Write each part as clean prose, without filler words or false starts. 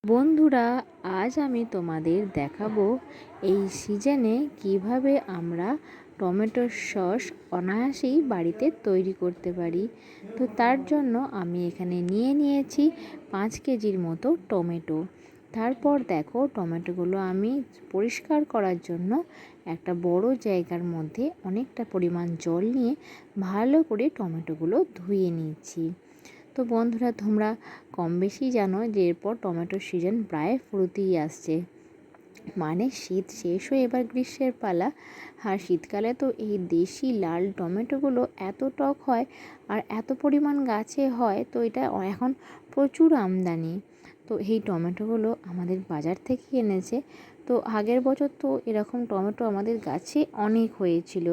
বন্ধুরা, আজ আমি তোমাদের দেখাবো এই সিজনে কিভাবে আমরা টমেটোর সস অনায়াসেই বাড়িতে তৈরি করতে পারি। তো তার জন্য আমি এখানে নিয়ে নিয়েছি 5 কেজির মতো টমেটো। তারপর দেখো, টমেটোগুলো আমি পরিষ্কার করার জন্য একটা বড় জায়গার মধ্যে অনেকটা পরিমাণ জল নিয়ে ভালো করে টমেটোগুলো ধুয়ে নিচ্ছি। তো বন্ধুরা, তোমরা কম বেশি জানো যে এরপর টমেটোর সিজন প্রায় ফুরোতেই আসছে, মানে শীত শেষ হয়ে এবার গ্রীষ্মের পালা। আর শীতকালে তো এই দেশি লাল টমেটোগুলো এত টক হয় আর এত পরিমাণ গাছে হয়, তো এটা এখন প্রচুর আমদানি। তো এই টমেটোগুলো আমাদের বাজার থেকে এনেছে। তো আগের বছর তো এরকম টমেটো আমাদের গাছে অনেক হয়েছিল।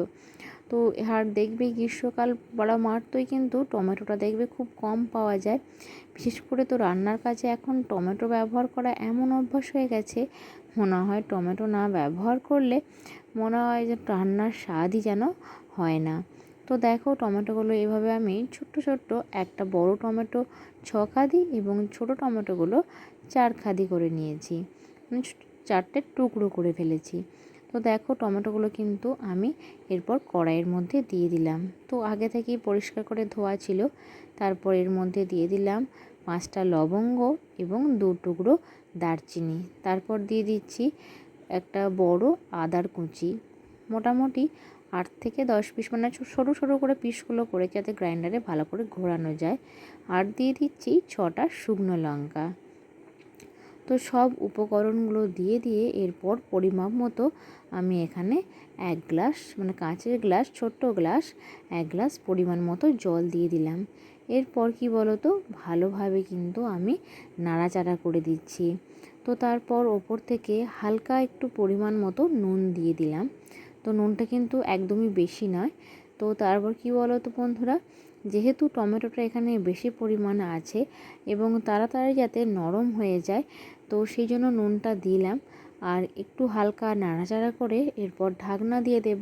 তো আর দেখবে গ্রীষ্মকাল বলা মাত্রই কিন্তু টমেটোটা দেখবে খুব কম পাওয়া যায়। বিশেষ করে তো রান্নার কাজে এখন টমেটো ব্যবহার করা এমন অভ্যাস হয়ে গেছে, মনে হয় টমেটো না ব্যবহার করলে মনে হয় যে রান্নার স্বাদই যেন হয় না। তো দেখো, টমেটোগুলো এভাবে আমি ছোট্ট ছোট্ট, একটা বড় টমেটো 6 খাদি এবং ছোটো টমেটোগুলো 4 খাদি করে নিয়েছি, মানে 4টে টুকরো করে ফেলেছি। তো দেখো, টমেটোগুলো কিন্তু আমি এরপর কড়াইয়ের মধ্যে দিয়ে দিলাম। তো আগে থেকেই পরিষ্কার করে ধোয়া ছিল। তারপর এর মধ্যে দিয়ে দিলাম 5টা লবঙ্গ এবং 2 টুকরো দারচিনি। তারপর দিয়ে দিচ্ছি একটা বড় আদার কুচি, মোটামুটি 8 থেকে 10 পিস, মানে সরু সরু করে পিসগুলো করে, যাতে গ্রাইন্ডারে ভালো করে ঘোরানো যায়। আর দিয়ে দিচ্ছি 6টা শুকনো লঙ্কা। তো সব উপকরণগুলো দিয়ে এরপর পরিমাপ মতো আমি এখানে 1 গ্লাস, মানে কাঁচের গ্লাস, ছোট্ট গ্লাস 1 গ্লাস পরিমাণ মতো জল দিয়ে দিলাম। এরপর কি বলো তো, ভালোভাবে কিন্তু আমি নাড়াচাড়া করে দিচ্ছি। তো তারপর ওপর থেকে হালকা একটু পরিমাণ মতো নুন দিয়ে দিলাম। তো নুনটা কিন্তু একদমই বেশি নয়। তো তারপর কি বলো তো বন্ধুরা, যেহেতু টমেটোটা এখানে বেশি পরিমাণে আছে এবং তাড়াতাড়ি যাতে নরম হয়ে যায়, তো সেই জন্য নুনটা দিলাম। আর একটু হালকা নাড়াচাড়া করে এরপর ঢাকনা দিয়ে দেব,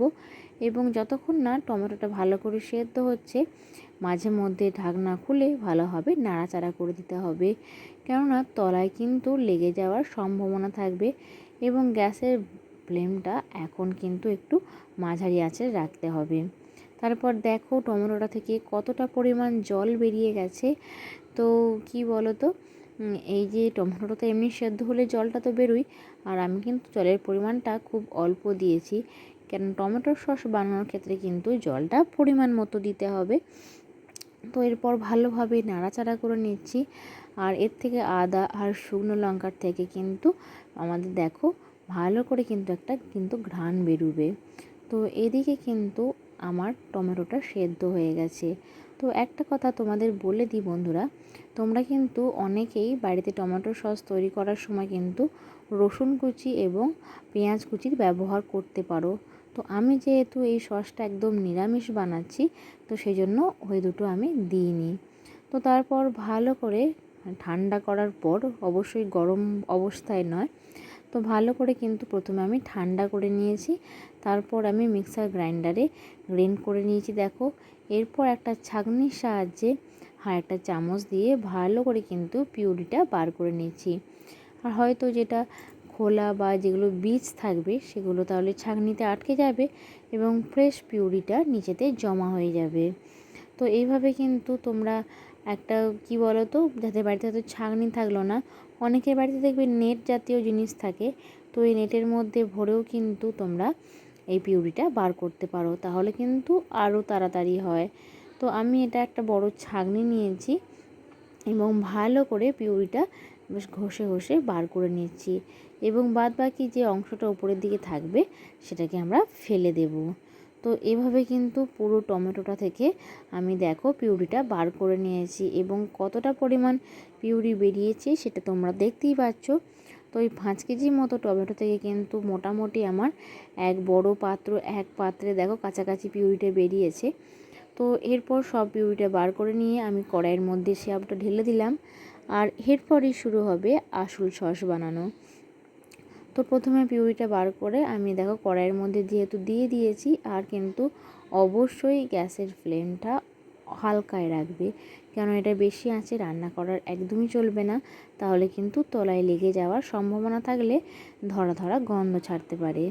এবং যতক্ষণ না টমেটোটা ভালো করে সেদ্ধ হচ্ছে, মাঝে মধ্যে ঢাকনা খুলে ভালোভাবে নাড়াচাড়া করে দিতে হবে, কেননা তলায় কিন্তু লেগে যাওয়ার সম্ভাবনা থাকবে। এবং গ্যাসের ফ্লেমটা এখন কিন্তু একটু মাঝারি আঁচে রাখতে হবে। তারপর দেখো, টমেটোটা থেকে কতটা পরিমাণ জল বেরিয়ে গেছে। তো কি বলো তো, এই যে টমেটোটা তো এমনি সেদ্ধ হলে জলটা তো বেরোই, আর আমি কিন্তু জলের পরিমাণটা খুব অল্প দিয়েছি, কেন টমেটোর সস বানানোর ক্ষেত্রে কিন্তু জলটা পরিমাণ মতো দিতে হবে। তো এরপর ভালোভাবে নাড়াচাড়া করে নিচ্ছি। আর এর থেকে আদা আর শুকনো লঙ্কার থেকে কিন্তু আমাদের দেখো ভালো করে কিন্তু একটা ঘ্রাণ বেরোবে। তো এদিকে কিন্তু আমার টমেটোটা সেদ্ধ হয়ে গেছে। তো একটা কথা তোমাদের বলে দিই বন্ধুরা, তোমরা কিন্তু অনেকেই বাড়িতে টমেটো সস তৈরি করার সময় কিন্তু রসুন কুচি এবং পেঁয়াজ কুচির ব্যবহার করতে পারো। তো আমি যেহেতু এই সসটা একদম নিরামিষ বানাচ্ছি, তো সেই জন্য ওই দুটো আমি দিইনি। তো তারপর ভালো করে ঠান্ডা করার পর, অবশ্যই গরম অবস্থায় নয়, তো ভালো করে কিন্তু প্রথমে আমি ঠান্ডা করে নিয়েছি। তারপর আমি মিক্সার গ্রাইন্ডারে গ্রাইন্ড করে নিয়েছি দেখো। এরপর একটা ছাঁকনির সাহায্যে একটা চামচ দিয়ে ভালো করে কিন্তু পিউরিটা বার করে নিয়েছি। আর হয়তো যেটা খোলা বা যেগুলো বীজ থাকবে সেগুলো তাহলে ছাঁকনিতে আটকে যাবে এবং ফ্রেশ পিউরিটা নিচেতে জমা হয়ে যাবে। তো এইভাবে কিন্তু তোমরা একটা, কি বলো তো, যাদের বাড়িতে হয়তো ছাঁকনি থাকলো না, অনেকের বাড়িতে দেখবে নেট জাতীয় জিনিস থাকে, তো এই নেটের মধ্যে ভরেও কিন্তু তোমরা এই পিউরিটা বার করতে পারো, তাহলে কিন্তু আরও তাড়াতাড়ি হয়। তো আমি এটা একটা বড় ছাঁকনি নিয়েছি এবং ভালো করে পিউরিটা বেশ ঘষে ঘষে বার করে নিচ্ছি, এবং বাদ বাকি যে অংশটা উপরের দিকে থাকবে সেটাকে আমরা ফেলে দেব। তো এভাবে কিন্তু পুরো টমেটোটা থেকে আমি দেখো পিউরিটা বার করে নিয়েছি, এবং কতটা পরিমাণ পিউরি বেরিয়েছে সেটা তোমরা দেখতেই পাচ্ছ। তো এই 5 কেজির মতো টমেটো থেকে কিন্তু মোটামুটি আমার এক পাত্রে দেখো কাছাকাছি পিউরিটা বেরিয়েছে। তো এরপর সব পিউরিটা বার করে নিয়ে আমি কড়াইয়ের মধ্যে সবটা ঢেলে দিলাম। আর এরপরই শুরু হবে আসল সস বানানো। তো প্রথমে পিউরিটা বার করে আমি দেখো কড়াইয়ের মধ্যে যেহেতু দিয়ে দিয়েছি, আর কিন্তু অবশ্যই গ্যাসের ফ্লেমটা হালকায় রাখবে, কেন এটা বেশি আঁচে রান্না করার একদমই চলবে না, তাহলে কিন্তু তলায় লেগে যাওয়ার সম্ভাবনা থাকলে ধরা ধরা গন্ধ ছাড়তে পারে।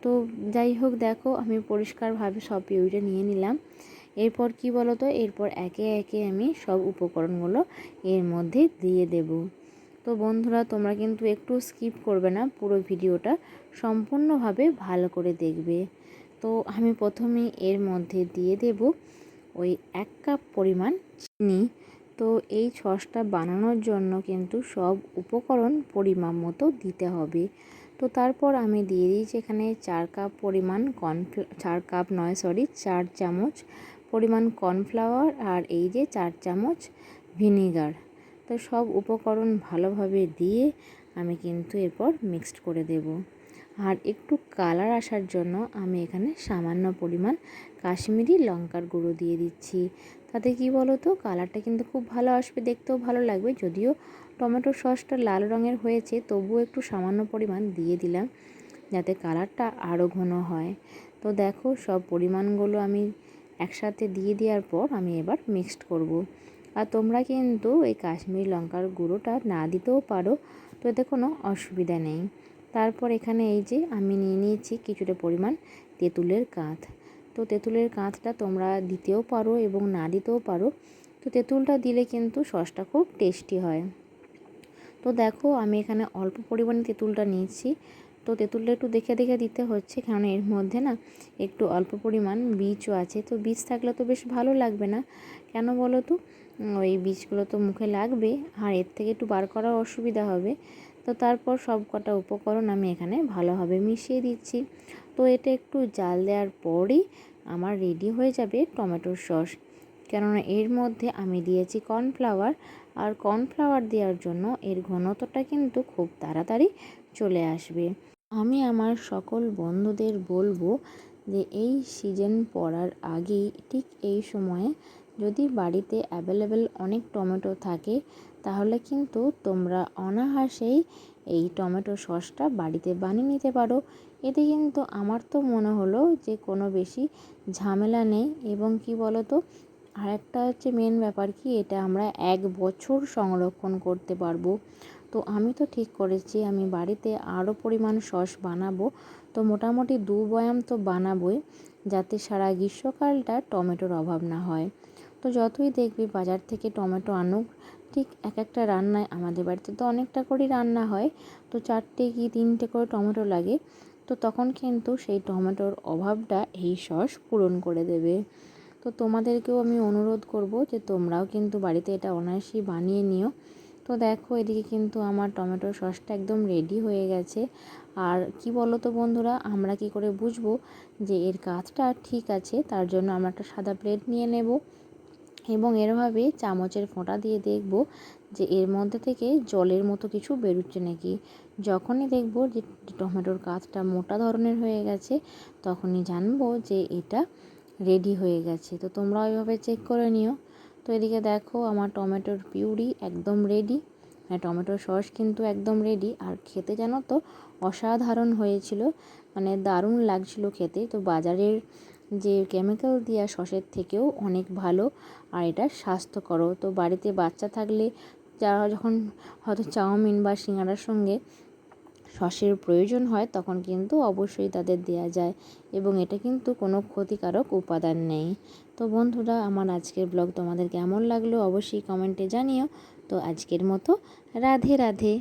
তো যাই হোক, দেখো আমি পরিষ্কারভাবে সব পিউরিটা নিয়ে নিলাম। এরপর কি বলো তো, এরপর একে একে আমি সব উপকরণগুলো এর মধ্যে দিয়ে দেব। তো বন্ধুরা, তোমরা কিন্তু একটু স্কিপ করবে না, পুরো ভিডিওটা সম্পূর্ণভাবে ভালো করে দেখবে। তো আমি প্রথমে এর মধ্যে দিয়ে দেব ওই 1 কাপ পরিমাণ চিনি। তো এই সসটা বানানোর জন্য কিন্তু সব উপকরণ পরিমাপ মতো দিতে হবে। তো তারপর আমি দিয়ে দিয়েছি এখানে 4 কাপ পরিমাণ 4 চামচ পরিমাণ কর্নফ্লাওয়ার, আর এই যে 4 চামচ ভিনিগার। তো সব উপকরণ ভালোভাবে দিয়ে আমি কিন্তু এরপর মিক্সড করে দেব। আর একটু কালার আসার জন্য আমি এখানে সামান্য পরিমাণ কাশ্মীরি লঙ্কার গুঁড়ো দিয়ে দিচ্ছি। তাতে কি বলো তো, কালারটা কিন্তু খুব ভালো আসবে, দেখতেও ভালো লাগবে। যদিও টমেটো সসটা লাল রঙের হয়েছে, তবুও একটু সামান্য পরিমাণ দিয়ে দিলাম যাতে কালারটা আরও ঘন হয়। তো দেখো, সব পরিমাণগুলো আমি একসাথে দিয়ে দেওয়ার পর আমি এবার মিক্সড করব। আর তোমরা কিন্তু এই কাশ্মীরি লঙ্কার গুঁড়োটা না দিতেও পারো, তো এতে কোনো অসুবিধা নেই। তারপর এখানে এই যে আমি নিয়ে নিয়েছি কিছুটা পরিমাণ তেঁতুলের কাঁচ। তো তেঁতুলের কাঁচটা তোমরা দিতেও পারো এবং না দিতেও পারো। তো তেঁতুলটা দিলে কিন্তু সসটা খুব টেস্টি হয়। তো দেখো, আমি এখানে অল্প পরিমাণে তেঁতুলটা নিয়েছি। তো তেঁতুলটা একটু দেখে দেখে দিতে হচ্ছে, কারণ এর মধ্যে না একটু অল্প পরিমাণ বীজও আছে। তো বীজ থাকলে তো বেশ ভালো লাগবে না, কেন বলো তো, ওই বীজগুলো তো মুখে লাগবে, আর এর থেকে একটু বার করার অসুবিধা হবে। তো তারপর সব কটা উপকরণ আমি এখানে ভালোভাবে মিশিয়ে দিচ্ছি। তো এটা একটু জাল দেওয়ার পরই আমার রেডি হয়ে যাবে টমেটোর সস। কেননা এর মধ্যে আমি দিয়েছি কর্নফ্লাওয়ার, আর কর্নফ্লাওয়ার দেওয়ার জন্য এর ঘনত্বটা কিন্তু খুব তাড়াতাড়ি চলে আসবে। আমি আমার সকল বন্ধুদের বলবো যে এই সিজন পড়ার আগেই ঠিক এই সময়ে যদি বাড়িতে অ্যাভেলেবেল অনেক টমেটো থাকে, তাহলে কিন্তু তোমরা অনায়াসেই এই টমেটো সসটা বাড়িতে বানিয়ে নিতে পারো। এতে কিন্তু আমার তো মনে হলো যে কোনো বেশি ঝামেলা নেই, এবং কি বলো তো, আর একটা হচ্ছে মেন ব্যাপার কি, এটা আমরা 1 বছর সংরক্ষণ করতে পারবো। তো আমি তো ঠিক করেছি আমি বাড়িতে আরও পরিমাণ সস বানাবো। তো মোটামুটি 2 বয়াম তো বানাবোই, যাতে সারা গ্রীষ্মকালটা টমেটোর অভাব না হয়। তো যতই দেখবি বাজার থেকে টমেটো আনুক, ঠিক এক একটা রান্নায়, আমাদের বাড়িতে তো অনেকটা করেই রান্না হয়, তো 4টে কি 3টে করে টমেটো লাগে। তো তখন কিন্তু সেই টমেটোর অভাবটা এই সস পূরণ করে দেবে। তো তোমাদেরকেও আমি অনুরোধ করব যে তোমরাও কিন্তু বাড়িতে এটা অনায়াসেই বানিয়ে নিও। তো দেখো, এদিকে কিন্তু আমার টমেটো সসটা একদম রেডি হয়ে গেছে। আর কি বলো তো বন্ধুরা, আমরা কি করে বুঝবো যে এর কাজটা ঠিক আছে, তার জন্য আমরা একটা সাদা প্লেট নিয়ে নেব এবং এরভাবে চামচের ফোঁটা দিয়ে দেখব যে এর মধ্যে থেকে জলের মতো কিছু বেরোচ্ছে নাকি। যখনই দেখব যে টমেটোর কাজটা মোটা ধরনের হয়ে গেছে, তখনই জানবো যে এটা রেডি হয়ে গেছে। তো তোমরা ওইভাবে চেক করে নিও। তো এদিকে দেখো, আমার টমেটোর পিউরি একদম রেডি, মানে টমেটোর সস কিন্তু একদম রেডি। আর খেতে জানো তো অসাধারণ হয়েছিল, মানে দারুণ লাগছিল খেতে। তো বাজারের যে কেমিক্যাল দেওয়া সসের থেকেও অনেক ভালো, আর এটা স্বাস্থ্যকরও। তো বাড়িতে বাচ্চা থাকলে যারা যখন হয়তো চাউমিন বা সিঙ্গাড়ার সঙ্গে সসের প্রয়োজন হয়, তখন কিন্তু অবশ্যই তাদের দেয়া যায়, এবং এটা কিন্তু কোনো ক্ষতিকারক উপাদান নেই। তো বন্ধুরা, আমার আজকের ব্লগ তোমাদের কেমন লাগলো অবশ্যই কমেন্টে জানিও। তো আজকের মতো রাধে রাধে।